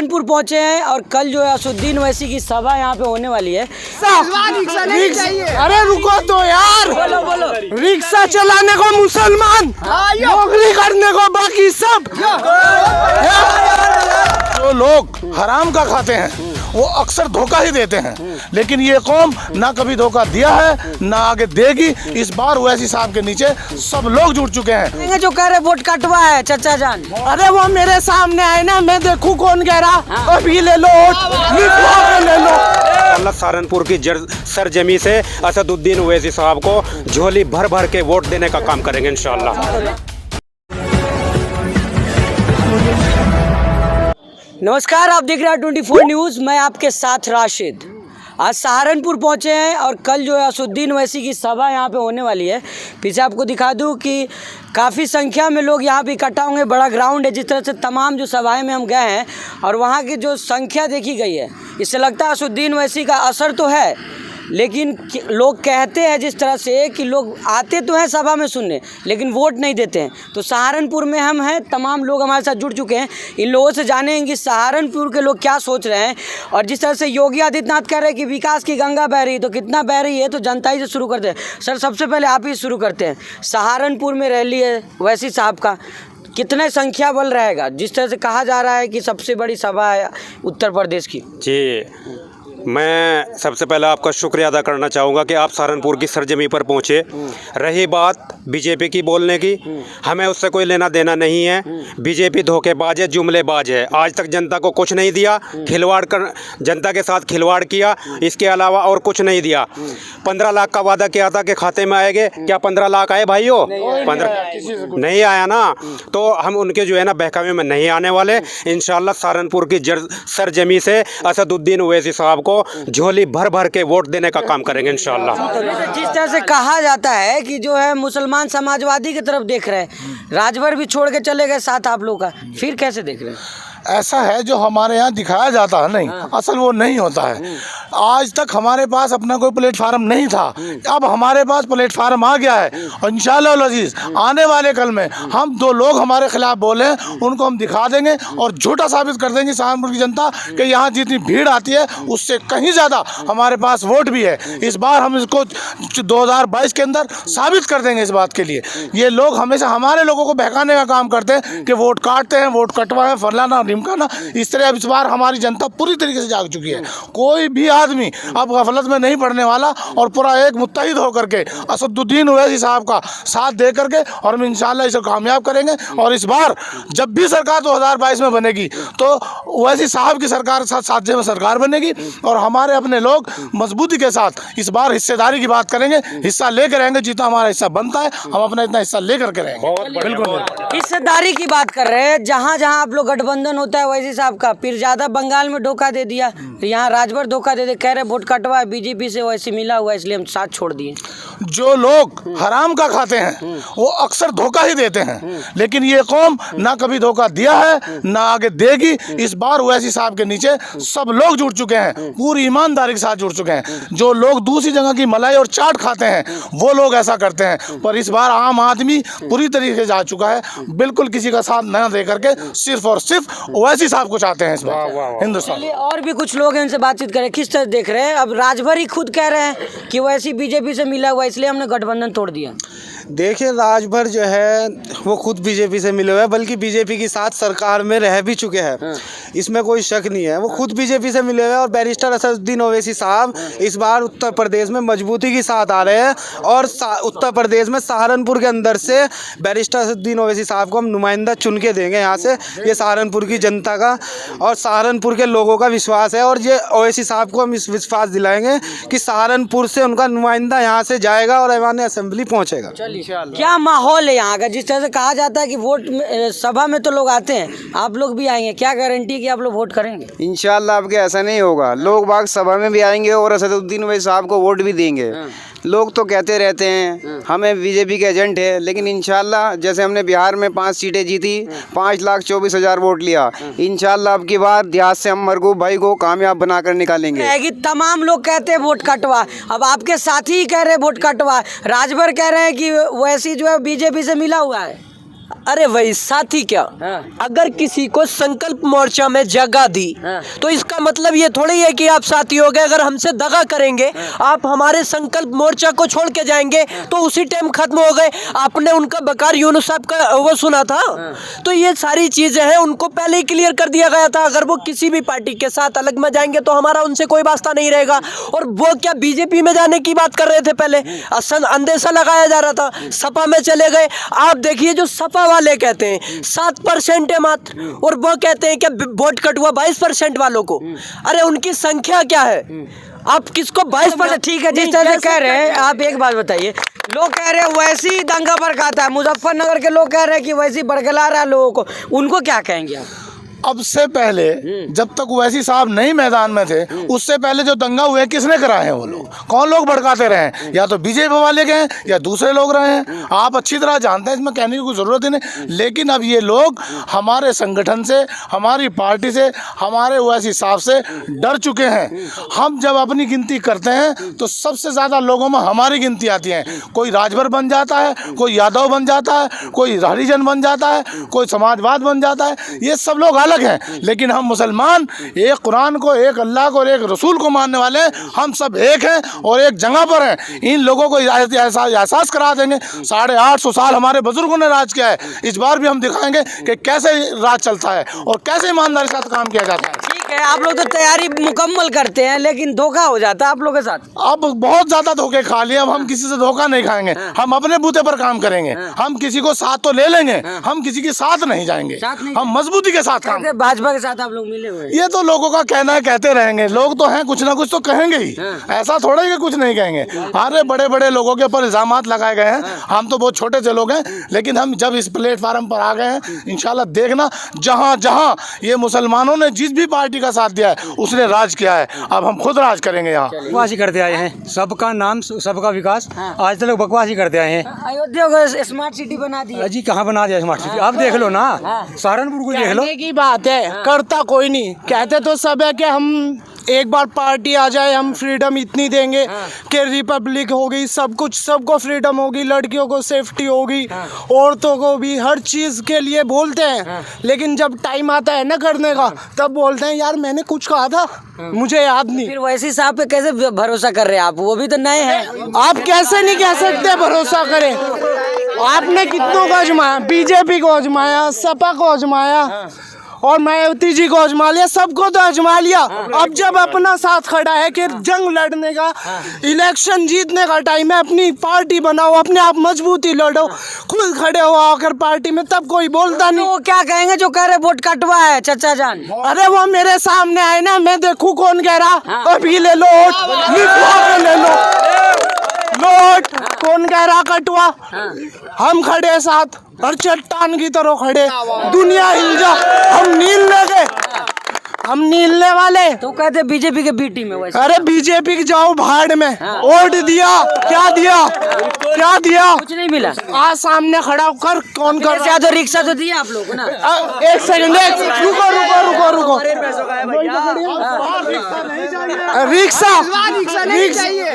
सहारनपुर पहुंचे हैं और कल जो है असुद्दीन ओवैसी की सभा यहाँ पे होने वाली है। अरे रुको तो यार, बोलो रिक्शा चलाने को मुसलमान, नौकरी करने को बाकी सब। जो लोग हराम का खाते हैं वो अक्सर धोखा ही देते हैं, लेकिन ये कौम ना कभी धोखा दिया है ना आगे देगी। इस बार ओवैसी साहब के नीचे सब लोग जुट चुके हैं। जो कह रहे वोट कटवा है चाचा जान, अरे वो मेरे सामने आए ना, मैं देखूं कौन कह रहा। अभी ले लो वोट, ले लो। अल्लाह सहारनपुर की सरजमी से असदुद्दीन ओवैसी साहब को झोली भर भर के वोट देने का काम करेंगे इंशाअल्लाह। नमस्कार, आप देख रहे हैं 24 न्यूज़। मैं आपके साथ राशिद। आज सहारनपुर पहुंचे हैं और कल जो है असुद्दीन ओवैसी की सभा यहाँ पे होने वाली है। पीछे आपको दिखा दूँ कि काफ़ी संख्या में लोग यहाँ पे इकट्ठा होंगे। बड़ा ग्राउंड है। जिस तरह से तमाम जो सभाएं में हम गए हैं और वहाँ की जो संख्या देखी गई है, इससे लगता है असुद्दीन ओवैसी का असर तो है, लेकिन लोग कहते हैं जिस तरह से कि लोग आते तो हैं सभा में सुनने, लेकिन वोट नहीं देते हैं। तो सहारनपुर में हम हैं, तमाम लोग हमारे साथ जुड़ चुके हैं। इन लोगों से जानेंगे कि सहारनपुर के लोग क्या सोच रहे हैं। और जिस तरह से योगी आदित्यनाथ कह रहे हैं कि विकास की गंगा बह रही है, तो कितना बह रही है तो जनता ही से शुरू करते हैं। सर, सबसे पहले आप ही शुरू करते हैं। सहारनपुर में रैली है ओवैसी साहब का, कितने संख्या बल रहेगा? जिस तरह से कहा जा रहा है कि सबसे बड़ी सभा है उत्तर प्रदेश की। जी, मैं सबसे पहले आपका शुक्रिया अदा करना चाहूँगा कि आप सहारनपुर की सरजमी पर पहुँचे। रही बात बीजेपी की बोलने की, हमें उससे कोई लेना देना नहीं है। बीजेपी धोखेबाज है, जुमलेबाज है। आज तक जनता को कुछ नहीं दिया, खिलवाड़ कर जनता के साथ खिलवाड़ किया, इसके अलावा और कुछ नहीं दिया। 15 लाख का वादा किया था कि खाते में आएंगे, क्या 15 लाख आए भाइयों? 15 नहीं आया ना। तो हम उनके जो है ना बहकावे में नहीं आने वाले। इंशाल्लाह सहारनपुर की सरजमी से असदुद्दीन ओवैसी साहब को झोली भर भर के वोट देने का काम करेंगे इंशाअल्लाह। जिस तरह से कहा जाता है कि जो है मुसलमान समाजवादी की तरफ देख रहे हैं, राजभर भी छोड़ के चले गए साथ आप लोग का, फिर कैसे देख रहे हैं? ऐसा है जो हमारे यहाँ दिखाया जाता है नहीं, असल वो नहीं होता है। आज तक हमारे पास अपना कोई प्लेटफार्म नहीं था, अब हमारे पास प्लेटफार्म आ गया है। और इंशाअल्लाह अजीज आने वाले कल में हम दो लोग हमारे खिलाफ बोले उनको हम दिखा देंगे और झूठा साबित कर देंगे सहारनपुर की जनता कि यहाँ जितनी भीड़ आती है उससे कहीं ज़्यादा हमारे पास वोट भी है। इस बार हम इसको 2022 के अंदर साबित कर देंगे। इस बात के लिए ये लोग हमेशा हमारे लोगों को बहकाने का काम करते हैं कि वोट काटते हैं, वोट कटवाएं, फलाना ढिमकाना। इस तरह अब इस बार हमारी जनता पूरी तरीके से जाग चुकी है। कोई भी आदमी अब गफलत में नहीं पड़ने वाला और पूरा एक मुत्तहिद होकर के असदुद्दीन ओवैसी साहब का साथ दे करके और हम इंशाल्लाह इसे कामयाब करेंगे। और इस बार जब भी सरकार 2022 में बनेगी तो ओवैसी साहब की सरकार साथ में सरकार बनेगी और हमारे अपने लोग मजबूती के साथ इस बार हिस्सेदारी की बात करेंगे, हिस्सा लेकर रहेंगे। जितना हमारा हिस्सा बनता है हम अपना इतना हिस्सा लेकर के रहेंगे। बिल्कुल हिस्सेदारी की बात कर रहे हैं। जहाँ जहाँ आप लोग गठबंधन होता है ओवैसी साहब का, फिर ज्यादा बंगाल में धोखा दे दिया, यहाँ राजभर धोखा दे दे, कह रहे वोट कटवा, बीजेपी से वैसे मिला हुआ इसलिए हम साथ छोड़ दिए। जो लोग हराम का खाते हैं वो अक्सर धोखा ही देते हैं, लेकिन ये कौम ना कभी धोखा दिया है ना आगे देगी। इस बार ओवैसी साहब के नीचे सब लोग जुट चुके हैं, पूरी ईमानदारी के साथ जुट चुके हैं। जो लोग दूसरी जगह की मलाई और चाट खाते हैं वो लोग ऐसा करते हैं, पर इस बार आम आदमी पूरी तरीके से जा चुका है। बिल्कुल किसी का साथ न दे करके सिर्फ और सिर्फ ओवैसी साहब को चाहते हैं इस बार हिंदुस्तान। और भी कुछ लोग हैं, उनसे बातचीत करें। किस तरह देख रहे हैं? अब राजभर ही खुद कह रहे हैं कि वैसी बीजेपी से मिला हुआ इसलिए हमने गठबंधन तोड़ दिया। देखिए, राजभर जो है वो खुद बीजेपी से मिले हुए हैं, बल्कि बीजेपी के साथ सरकार में रह भी चुके हैं, इसमें कोई शक नहीं है। वो खुद बीजेपी से मिले हुए हैं और बैरिस्टर असदुद्दीन ओवैसी साहब इस बार उत्तर प्रदेश में मजबूती के साथ आ रहे हैं और उत्तर प्रदेश में सहारनपुर के अंदर से बैरिस्टर असदुद्दीन ओवैसी साहब को हम नुमाइंदा चुन के देंगे यहाँ से। ये सहारनपुर की जनता का और सहारनपुर के लोगों का विश्वास है और ये ओवैसी साहब को हम इस विश्वास दिलाएंगे कि सहारनपुर से उनका नुमाइंदा यहाँ से जाएगा और ऐवान असेंबली पहुँचेगा। क्या माहौल है यहाँ का? जिस तरह से कहा जाता है कि वोट सभा में तो लोग आते हैं, आप लोग भी आएंगे, क्या गारंटी कि आप लोग वोट करेंगे? इंशाल्लाह आपके ऐसा नहीं होगा। लोग बाग सभा में भी आएंगे और असदुद्दीन ओवैसी साहब को वोट भी देंगे। लोग तो कहते रहते हैं हमें बीजेपी के एजेंट है, लेकिन इंशाल्लाह जैसे हमने बिहार में 5 सीटें जीती, 5,24,000 वोट लिया, इंशाल्लाह अब की बार देहात से हम मरगूब भाई को कामयाब बनाकर निकालेंगे। कि तमाम लोग कहते हैं वोट कटवा, अब आपके साथी ही कह रहे हैं वोट कटवा, राजभर कह रहे हैं कि वैसी जो है बीजेपी से मिला हुआ है। अरे वही साथी क्या, अगर किसी को संकल्प मोर्चा में जगह दी तो इसका मतलब ये थोड़ी है कि आप साथी हो गए। अगर हमसे दगा करेंगे, आप हमारे संकल्प मोर्चा को छोड़ के जाएंगे तो उसी टाइम खत्म हो गए। आपने उनका बकार यूनुस साहब का वो सुना था, तो ये सारी चीजें हैं, उनको पहले ही क्लियर कर दिया गया था। अगर वो किसी भी पार्टी के साथ अलग में जाएंगे तो हमारा उनसे कोई वास्ता नहीं रहेगा। और वो क्या बीजेपी में जाने की बात कर रहे थे, पहले अंदेशा लगाया जा रहा था, सपा में चले गए। आप देखिए जो सपा वाले कहते हैं 7% है मात्र, और वो कहते हैं कि वोट कट हुआ 22% वालों को। अरे उनकी संख्या क्या है, आप किसको 22%? ठीक है, जिस तरह से कह रहे हैं आप एक बात बताइए, लोग कह रहे हैं वैसे ही दंगा भड़काता है, मुजफ्फरनगर के लोग कह रहे हैं कि वैसे ही बरगला रहा है लोगों को, उनको क्या कहेंगे आप? अब से पहले जब तक वैसी साहब नहीं मैदान में थे, उससे पहले जो दंगा हुए किसने कराए हैं? वो लोग कौन लोग भड़काते रहे हैं? या तो बीजेपी वाले गए या दूसरे लोग रहे हैं। आप अच्छी तरह जानते हैं, इसमें कहने की कोई ज़रूरत ही नहीं। लेकिन अब ये लोग हमारे संगठन से, हमारी पार्टी से, हमारे वैसी साहब से डर चुके हैं। हम जब अपनी गिनती करते हैं तो सबसे ज़्यादा लोगों में हमारी गिनती आती है। कोई राजभर बन जाता है, कोई यादव बन जाता है, कोई हरिजन बन जाता है, कोई समाजवाद बन जाता है। ये सब लोग अलग हैं, लेकिन हम मुसलमान एक कुरान को, एक अल्लाह को और एक रसूल को मानने वाले हैं। हम सब एक हैं और एक जगह पर हैं। इन लोगों को एहसास करा देंगे। 850 साल हमारे बुजुर्गों ने राज किया है, इस बार भी हम दिखाएंगे कि कैसे राज चलता है और कैसे ईमानदारी के साथ काम किया जाता है। ठीक है, आप लोग तो तैयारी मुकम्मल करते हैं, लेकिन धोखा हो जाता है आप लोगों के साथ। अब बहुत ज्यादा धोखे खा लिए। अब हम किसी से धोखा नहीं खाएंगे, हम अपने बूते पर काम करेंगे। हम किसी को साथ तो ले लेंगे, हम किसी के साथ नहीं जाएंगे। हम मजबूती के साथ काम। भाजपा के साथ आप लोग मिले हुए हैं। ये तो लोगों का कहना है, कहते रहेंगे। लोग तो हैं, कुछ ना कुछ तो कहेंगे ही। ऐसा थोड़ा ही कि कुछ नहीं कहेंगे। अरे बड़े बड़े लोगों के ऊपर इल्जामात लगाए गए हैं। हम तो बहुत छोटे से लोग हैं, लेकिन हम जब इस प्लेटफार्म पर आ गए हैं, इंशाल्लाह देखना, जहां जहां ये मुसलमानों ने जिस भी पार्टी का साथ दिया है उसने राज किया है। अब हम खुद राज करेंगे। यहाँ बकवासी करते आए हैं, सबका नाम सबका विकास। आज तक बकवासी करते आए हैं। अयोध्या को स्मार्ट सिटी बना दी। जी कहाँ बना दिया स्मार्ट सिटी? आप देख लो ना, सहारनपुर को देख लो। कहने की बात है, करता कोई नहीं। कहते तो सब है कि हम एक बार पार्टी आ जाए, हम फ्रीडम इतनी देंगे कि रिपब्लिक होगी, सब कुछ, सबको फ्रीडम होगी, लड़कियों को सेफ्टी होगी, औरतों को भी, हर चीज़ के लिए बोलते हैं। लेकिन जब टाइम आता है ना करने का, तब बोलते हैं यार मैंने कुछ कहा था, मुझे याद नहीं। फिर वैसी साहब पे कैसे भरोसा कर रहे हैं आप? वो भी तो नए हैं। आप कैसे नहीं कह सकते भरोसा करें? आपने कितनों को आजमाया, बीजेपी को आजमाया, सपा को आजमाया और मायावती जी को आजमा लिया, सबको तो आजमा लिया। अब जब अपना साथ खड़ा है कि जंग लड़ने का, इलेक्शन जीतने का टाइम है, अपनी पार्टी बनाओ, अपने आप मजबूती लड़ो, खुद खड़े हो आकर पार्टी में, तब कोई बोलता नहीं। वो क्या कहेंगे जो कह रहे वोट कटवा है चचा जान? अरे वो मेरे सामने आए ना, मैं देखूं कौन कह रहा। अभी ले लो वोट, लिखवा के ले लो नोट। कौन कह रहा कटवा? हम खड़े साथ, हर चट्टान की तरह खड़े, दुनिया हिल जा, हम नील लगे, हम नीलने वाले। तो कहते बीजेपी के बी टीम में वैसे। अरे बीजेपी की जाओ भाड़ में। वोट दिया, क्या दिया, क्या दिया? कुछ नहीं मिला। आज सामने खड़ा होकर कौन कर रहा? तो रिक्शा तो दिया आप लोगों को ना। एक सेकंड, रुको रुको रुको रुको। रिक्शा,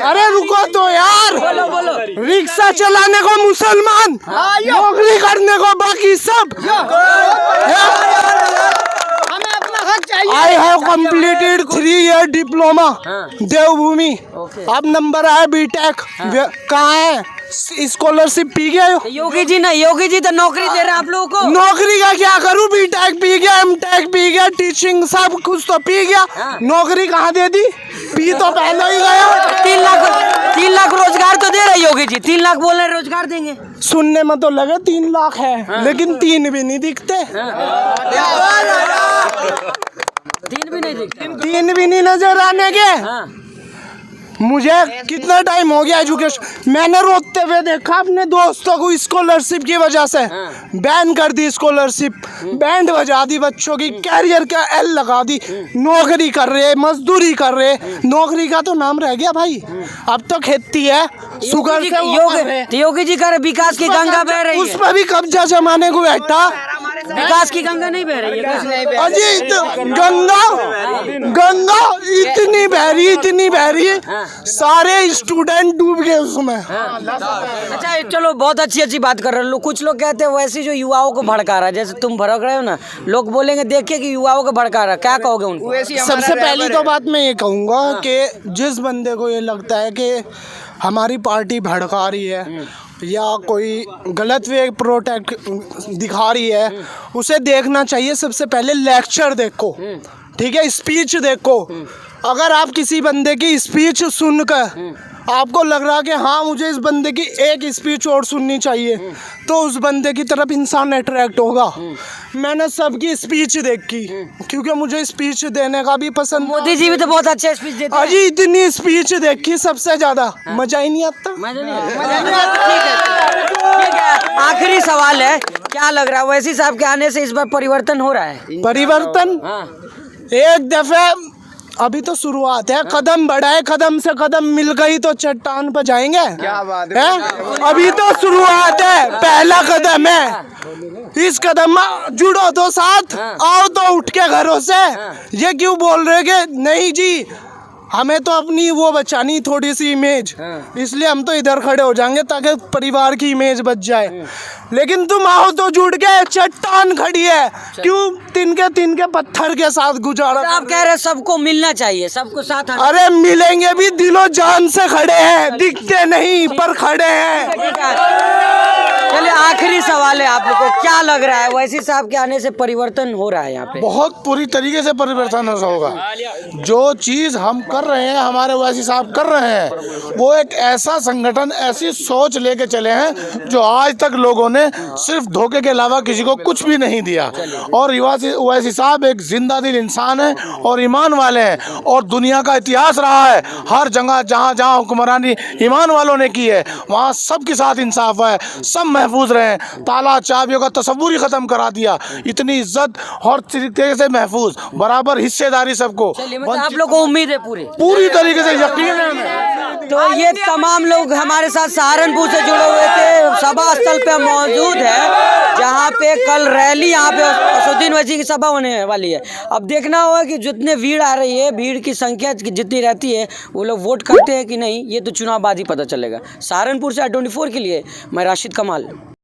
अरे रुको तो यार। रिक्शा चलाने को मुसलमान, नौकरी करने को बाकी सब। I have completed 3 year diploma देवभूमि। अब नंबर आया बीटेक। कहाँ है? स्कॉलरशिप पी गया। योगी जी ना, योगी जी तो नौकरी दे रहे हैं आप लोगों को। नौकरी का क्या करूँ? बीटेक पी गया, एमटेक पी गया, टीचिंग सब कुछ तो पी गया। नौकरी कहाँ दे दी? पी तो पहले ही गया। 3 लाख रोजगार तो दे रहे योगी जी। 3 लाख बोल रहे रोजगार देंगे। सुनने में तो लगे 3 लाख है, लेकिन 3 भी नहीं दिखते। 3 भी नहीं दिखते। 3 भी नहीं नजर आने के। मुझे कितना टाइम हो गया एजुकेशन, मैंने रोते हुए देखा अपने दोस्तों को स्कॉलरशिप की वजह से। बैन कर दी स्कॉलरशिप, बैंड बजा दी बच्चों की, कैरियर का एल लगा दी। नौकरी कर रहे, मजदूरी कर रहे, नौकरी का तो नाम रह गया भाई। अब तो खेती है, शुगर से योगी जी का विकास की गंगा बह रही है। उस पर भी कब्जा जमाने को बैठा। विकास की गंगा नहीं बह रही है। अजीत गंगा, गंगा इतनी इतनी बहरी सारे स्टूडेंट डूब गए उसमें। अच्छा ये चलो बहुत अच्छी बात कर रहे हो लोग। कुछ लोग कहते हैं वैसे जो युवाओं को भड़का रहा है, जैसे तुम भड़क रहे हो ना, लोग बोलेंगे देखिए कि युवाओं को भड़का रहा है, क्या कहोगे उनको? सबसे पहली तो बात मैं ये कहूँगा कि जिस बंदे को ये लगता है कि हमारी पार्टी भड़का रही है या कोई गलत वे प्रोटेक्ट दिखा रही है, उसे देखना चाहिए सबसे पहले लेक्चर देखो, ठीक है, स्पीच देखो। अगर आप किसी बंदे की स्पीच सुनकर आपको लग रहा कि हाँ मुझे इस बंदे की एक स्पीच और सुननी चाहिए, तो उस बंदे की तरफ इंसान अट्रैक्ट होगा। मैंने सबकी स्पीच देखी क्योंकि मुझे स्पीच देने का भी पसंद। मोदी जी भी तो बहुत अच्छे स्पीच देते हैं। अजी इतनी स्पीच देखी सबसे ज्यादा मजा ही नहीं आता। मजा नहीं आता। ठीक है, आखिरी सवाल है, क्या लग रहा है ओवैसी साहब के आने से इस बार परिवर्तन हो रहा है? परिवर्तन एक दफे अभी तो शुरुआत है, कदम बढ़ाए, कदम से कदम मिल गई तो चट्टान पर जाएंगे। क्या बात है? अभी तो शुरुआत है, पहला कदम है। इस कदम में जुड़ो तो साथ, आओ तो उठ के घरों से। ये क्यों बोल रहे कि नहीं जी हमें तो अपनी वो बचानी थोड़ी सी इमेज, इसलिए हम तो इधर खड़े हो जाएंगे ताकि परिवार की इमेज बच जाए। लेकिन तुम आओ तो जुड़ के, चट्टान खड़ी है, क्यों तिनके पत्थर के साथ गुजारा? आप कह रहे हैं सबको मिलना चाहिए, सबको साथ आना। अरे मिलेंगे भी, दिलो जान से खड़े हैं, दिखते नहीं पर खड़े हैं। चलिए आखिरी सवाल है आप लोग को, क्या लग रहा है ओवैसी साहब के आने से परिवर्तन हो रहा है यहाँ पे? बहुत पूरी तरीके से परिवर्तन होगा। जो चीज़ हम कर रहे हैं, हमारे ओवैसी साहब कर रहे हैं, वो एक ऐसा संगठन, ऐसी सोच लेके चले हैं जो आज तक लोगों ने सिर्फ धोखे के अलावा किसी को कुछ भी नहीं दिया। और ओवैसी साहब एक जिंदा दिल इंसान है और ईमान वाले हैं, और दुनिया का इतिहास रहा है हर जगह जहाँ जहाँ हुक्मरानी ईमान वालों ने की है, वहाँ सबके साथ इंसाफ है, सब महफूज रहे। ताला चाबियों का तस्वुर ही खत्म करा दिया। इतनी इज्जत और तरीके से महफूज, बराबर हिस्सेदारी सबको। मतलब आप लोग को उम्मीद है पूरी तरीके से यकीन है हमें। तो ये तमाम लोग हमारे साथ सहारनपुर से जुड़े हुए थे, सभा स्थल पे मौजूद है जहाँ पे कल रैली, यहाँ पे असदुद्दीन ओवैसी की सभा होने वाली है। अब देखना होगा कि जितने भीड़ आ रही है, भीड़ की संख्या जितनी रहती है, वो लोग वोट करते हैं कि नहीं, ये तो चुनाव बाद ही पता चलेगा। सहारनपुर से i24 के लिए मैं राशिद कमाल।